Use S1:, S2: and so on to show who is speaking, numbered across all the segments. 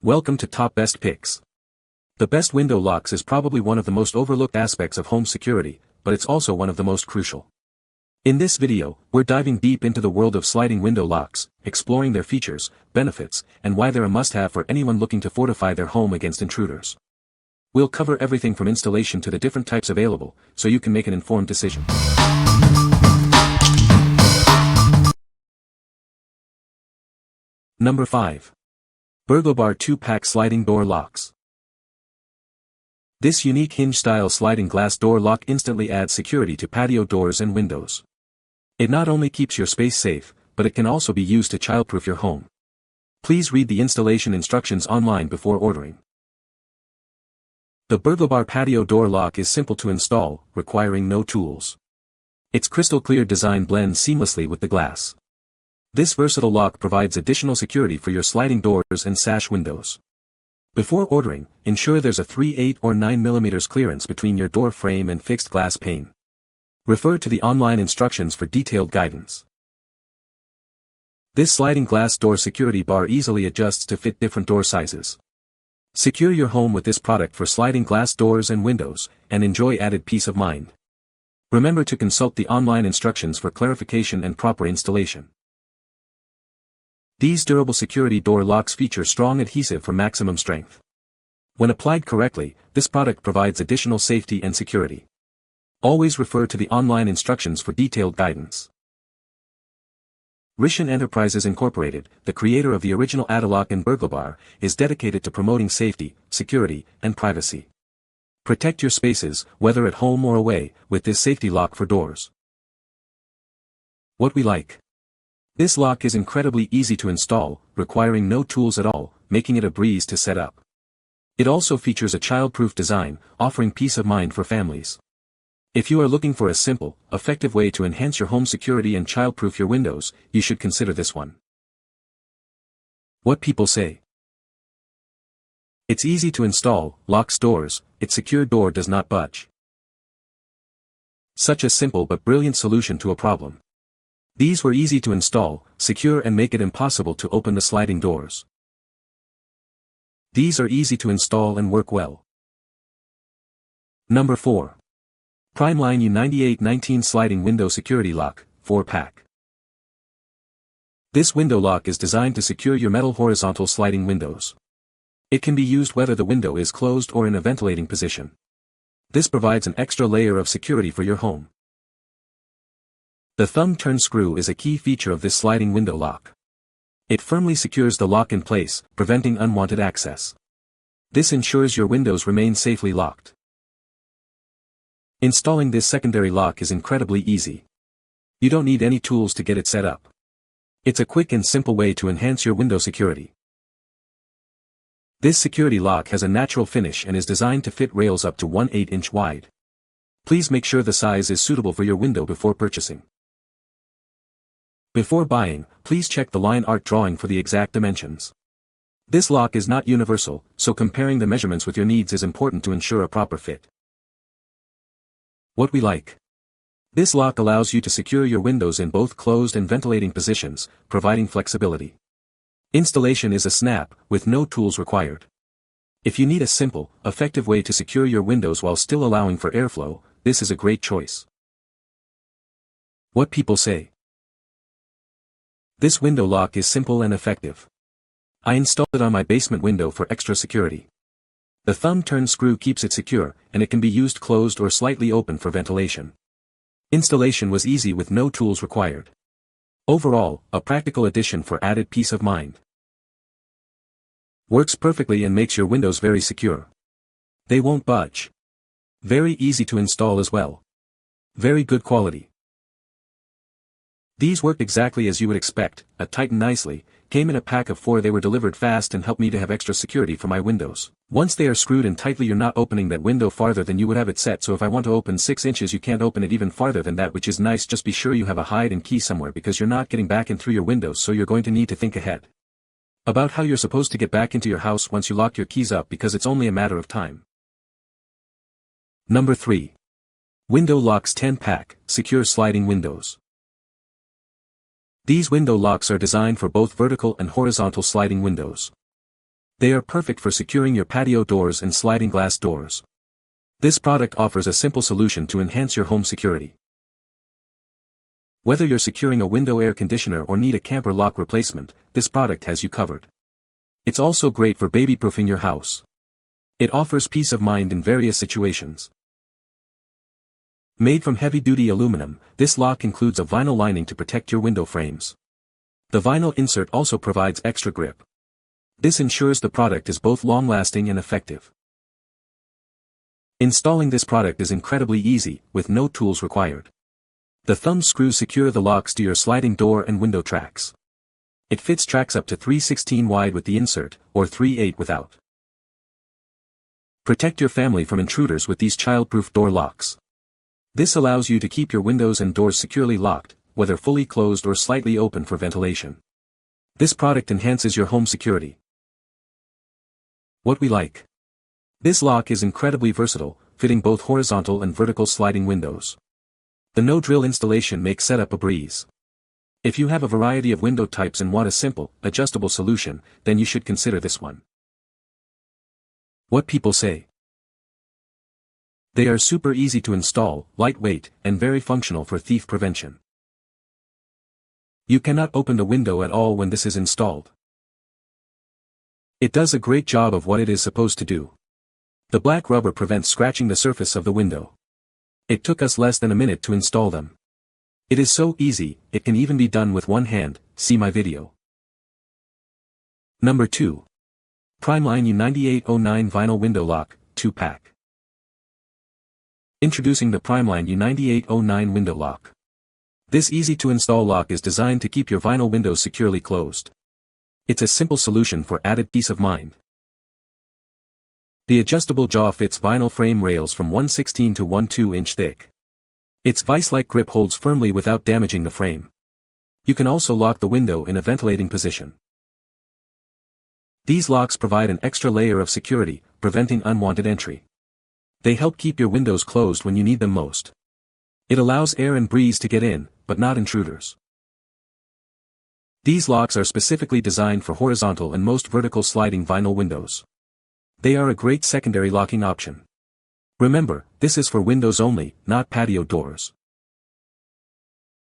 S1: Welcome to Top Best Picks. The best window locks is probably one of the most overlooked aspects of home security, but it's also one of the most crucial. In this video, we're diving deep into the world of sliding window locks, exploring their features, benefits, and why they're a must-have for anyone looking to fortify their home against intruders. We'll cover everything from installation to the different types available, so you can make an informed decision. Number 5. Burglabar 2-pack sliding door locks. This unique hinge-style sliding glass door lock instantly adds security to patio doors and windows. It not only keeps your space safe, but it can also be used to childproof your home. Please read the installation instructions online before ordering. The Burglabar patio door lock is simple to install, requiring no tools. Its crystal-clear design blends seamlessly with the glass. This versatile lock provides additional security for your sliding doors and sash windows. Before ordering, ensure there's a 3/8 or 9 mm clearance between your door frame and fixed glass pane. Refer to the online instructions for detailed guidance. This sliding glass door security bar easily adjusts to fit different door sizes. Secure your home with this product for sliding glass doors and windows, and enjoy added peace of mind. Remember to consult the online instructions for clarification and proper installation. These durable security door locks feature strong adhesive for maximum strength. When applied correctly, this product provides additional safety and security. Always refer to the online instructions for detailed guidance. Jeacent Enterprises Incorporated, the creator of the original Adalock and Burglabar, is dedicated to promoting safety, security, and privacy. Protect your spaces, whether at home or away, with this safety lock for doors. What we like. This lock is incredibly easy to install, requiring no tools at all, making it a breeze to set up. It also features a child-proof design, offering peace of mind for families. If you are looking for a simple, effective way to enhance your home security and child-proof your windows, you should consider this one. What people say. It's easy to install, locks doors, its secure door does not budge. Such a simple but brilliant solution to a problem. These were easy to install, secure and make it impossible to open the sliding doors. These are easy to install and work well. Number 4. Primeline U9819 Sliding Window Security Lock, 4-pack. This window lock is designed to secure your metal horizontal sliding windows. It can be used whether the window is closed or in a ventilating position. This provides an extra layer of security for your home. The thumb turn screw is a key feature of this sliding window lock. It firmly secures the lock in place, preventing unwanted access. This ensures your windows remain safely locked. Installing this secondary lock is incredibly easy. You don't need any tools to get it set up. It's a quick and simple way to enhance your window security. This security lock has a natural finish and is designed to fit rails up to 1/8 inch wide. Please make sure the size is suitable for your window before purchasing. Before buying, please check the line art drawing for the exact dimensions. This lock is not universal, so comparing the measurements with your needs is important to ensure a proper fit. What we like. This lock allows you to secure your windows in both closed and ventilating positions, providing flexibility. Installation is a snap, with no tools required. If you need a simple, effective way to secure your windows while still allowing for airflow, this is a great choice. What people say. This window lock is simple and effective. I installed it on my basement window for extra security. The thumb turn screw keeps it secure, and it can be used closed or slightly open for ventilation. Installation was easy with no tools required. Overall, a practical addition for added peace of mind. Works perfectly and makes your windows very secure. They won't budge. Very easy to install as well. Very good quality. These worked exactly as you would expect, tightened nicely, came in a pack of 4. They were delivered fast and helped me to have extra security for my windows. Once they are screwed in tightly, you're not opening that window farther than you would have it set, so if I want to open 6 inches you can't open it even farther than that, which is nice. Just be sure you have a hide and key somewhere because you're not getting back in through your windows, so you're going to need to think ahead about how you're supposed to get back into your house once you lock your keys up, because it's only a matter of time. Number 3. Window Locks 10-pack, Secure Sliding Windows. These window locks are designed for both vertical and horizontal sliding windows. They are perfect for securing your patio doors and sliding glass doors. This product offers a simple solution to enhance your home security. Whether you're securing a window air conditioner or need a camper lock replacement, this product has you covered. It's also great for baby-proofing your house. It offers peace of mind in various situations. Made from heavy-duty aluminum, this lock includes a vinyl lining to protect your window frames. The vinyl insert also provides extra grip. This ensures the product is both long-lasting and effective. Installing this product is incredibly easy, with no tools required. The thumb screws secure the locks to your sliding door and window tracks. It fits tracks up to 3/16 wide with the insert, or 3/8 without. Protect your family from intruders with these child-proof door locks. This allows you to keep your windows and doors securely locked, whether fully closed or slightly open for ventilation. This product enhances your home security. What we like. This lock is incredibly versatile, fitting both horizontal and vertical sliding windows. The no-drill installation makes setup a breeze. If you have a variety of window types and want a simple, adjustable solution, then you should consider this one. What people say. They are super easy to install, lightweight, and very functional for thief prevention. You cannot open the window at all when this is installed. It does a great job of what it is supposed to do. The black rubber prevents scratching the surface of the window. It took us less than a minute to install them. It is so easy, it can even be done with one hand, see my video. Number 2. Primeline U9809 Vinyl Window Lock, 2-pack. Introducing the Primeline U9809 Window Lock. This easy-to-install lock is designed to keep your vinyl windows securely closed. It's a simple solution for added peace of mind. The adjustable jaw fits vinyl frame rails from 1/16 to 1/2 inch thick. Its vice-like grip holds firmly without damaging the frame. You can also lock the window in a ventilating position. These locks provide an extra layer of security, preventing unwanted entry. They help keep your windows closed when you need them most. It allows air and breeze to get in, but not intruders. These locks are specifically designed for horizontal and most vertical sliding vinyl windows. They are a great secondary locking option. Remember, this is for windows only, not patio doors.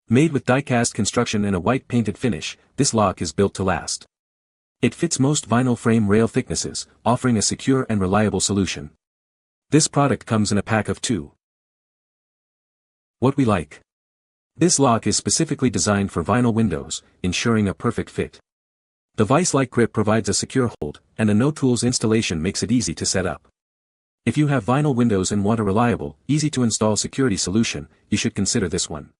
S1: Made with die-cast construction and a white painted finish, this lock is built to last. It fits most vinyl frame rail thicknesses, offering a secure and reliable solution. This product comes in a pack of 2. What we like. This lock is specifically designed for vinyl windows, ensuring a perfect fit. The vice-like grip provides a secure hold, and a no-tools installation makes it easy to set up. If you have vinyl windows and want a reliable, easy-to-install security solution, you should consider this one.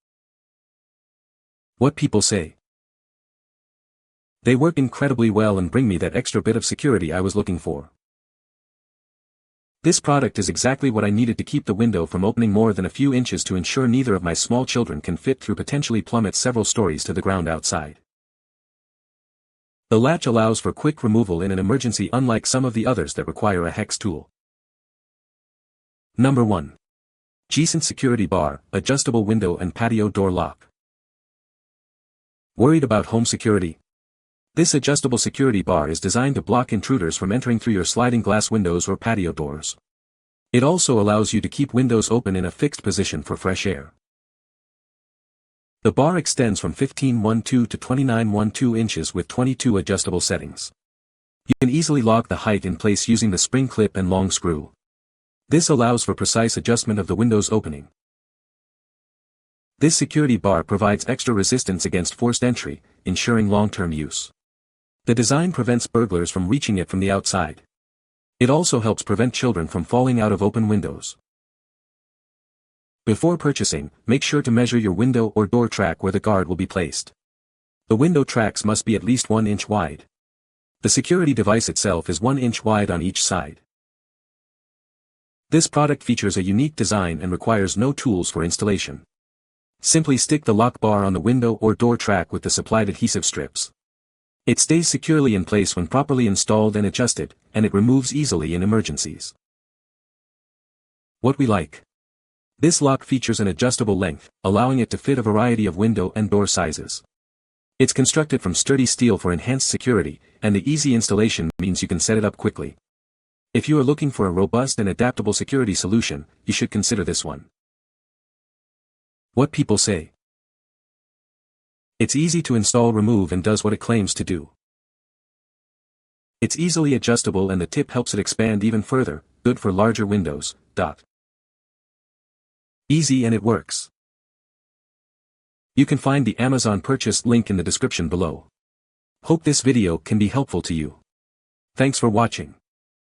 S1: What people say. They work incredibly well and bring me that extra bit of security I was looking for. This product is exactly what I needed to keep the window from opening more than a few inches to ensure neither of my small children can fit through potentially plummet several stories to the ground outside. The latch allows for quick removal in an emergency, unlike some of the others that require a hex tool. Number 1. Jeacent Security Bar, Adjustable Window and Patio Door Lock. Worried about home security? This adjustable security bar is designed to block intruders from entering through your sliding glass windows or patio doors. It also allows you to keep windows open in a fixed position for fresh air. The bar extends from 15.12 to 29.12 inches with 22 adjustable settings. You can easily lock the height in place using the spring clip and long screw. This allows for precise adjustment of the window's opening. This security bar provides extra resistance against forced entry, ensuring long-term use. The design prevents burglars from reaching it from the outside. It also helps prevent children from falling out of open windows. Before purchasing, make sure to measure your window or door track where the guard will be placed. The window tracks must be at least 1 inch wide. The security device itself is 1 inch wide on each side. This product features a unique design and requires no tools for installation. Simply stick the lock bar on the window or door track with the supplied adhesive strips. It stays securely in place when properly installed and adjusted, and it removes easily in emergencies. What we like. This lock features an adjustable length, allowing it to fit a variety of window and door sizes. It's constructed from sturdy steel for enhanced security, and the easy installation means you can set it up quickly. If you are looking for a robust and adaptable security solution, you should consider this one. What people say. It's easy to install, remove, and does what it claims to do. It's easily adjustable and the tip helps it expand even further, good for larger windows. Easy and it works. You can find the Amazon purchase link in the description below. Hope this video can be helpful to you. Thanks for watching.